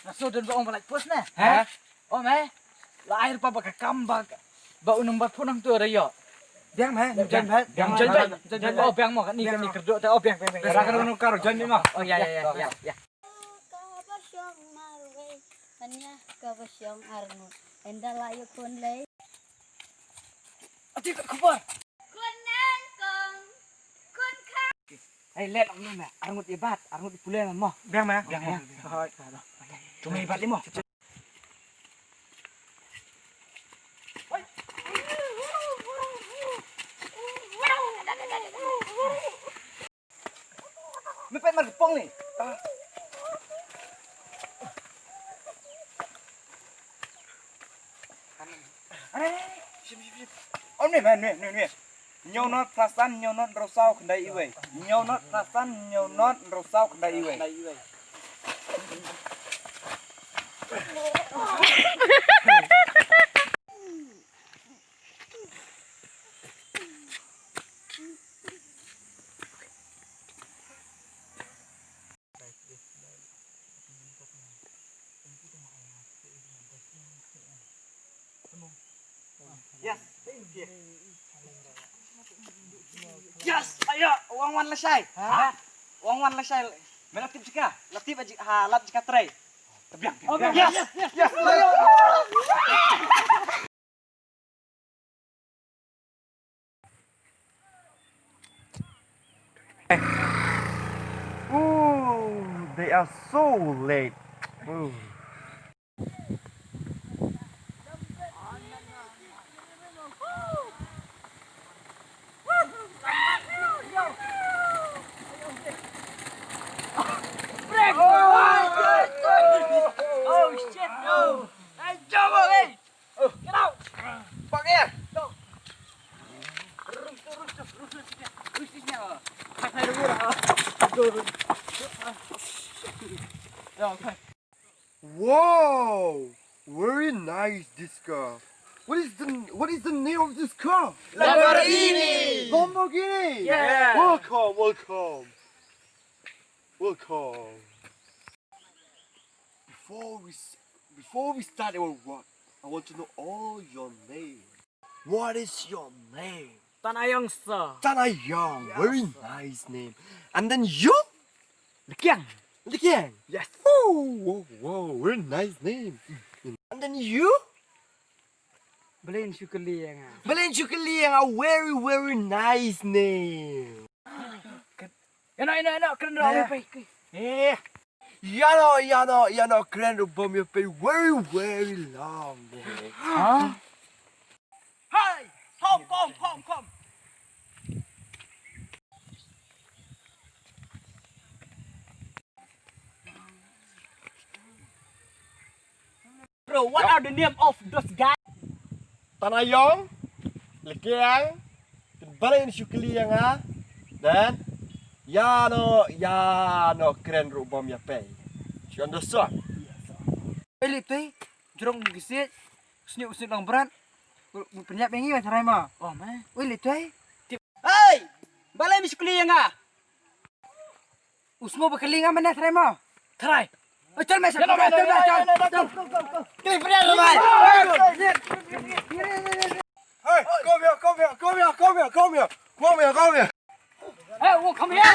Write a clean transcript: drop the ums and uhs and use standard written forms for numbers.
Nasudod ba ang balagpos na? Ha? O, me? Lair pa ba kakambag? Ba unang bat po ng turayo? Biang mah, jan mah. Jan. Oh, biang mo. Ni kerdo. Oh, biang. Rakan nung karo jan ni mah. Oh, ya. Kabasyong marway, kanya kabasyong arnut. Enda layo kunlay. Ati kubar. Kunan kong, kun ka. Ay, let ang nuna. Arngut ibat. Arngut ipulen mo. Biang mah. Biang ya. Cuma ibat limo. Mepet magpong ni. Om ni man ni. Nhau nó perasan nhau nó rosau kendai iwe. Nhau nó perasan nhau nó rosau kendai iwe. Yes, ayo, uang wan lesai. Ha? Uang wan lesai. Melatip jika, latip aja halap jika tray. Biang. Yes. Ooh, they are so late. Ooh. Oh shit, no. Hey, coba, hey. Get out. Pak ya. Wow, very nice this car. What is the name of this car? Lamborghini. Lamborghini. Yeah. Welcome. Before we start our work, I want to know all your name. What is your name? Tanayang sa. Tanayang. Very nice name. And then you? Lekiang. Lekiang. Yes. Wow, very nice name. And then you? Belen syukeliang. Belen Chukaliang, a very nice name. Enak, keren dah apa Yeah. Yano, keren bom your pay very long. Boy. Hah? Hai, kom. Bro, what are the name of those guys? Tanayong, Lekiang, Belen Chukaliang ha. Dan Yano, keren bom your pay. You understand? Elit teh, jorong gisit, usni lang berat. Penyak bengi kan carai mah. Oh, mah. Elit teh. Hey, balai miskuliang ah. Usmo berkelingan mana carai mah? Carai. Oh, chal mes. Go. Kali benar mai. Hey, come here. Hey, come here.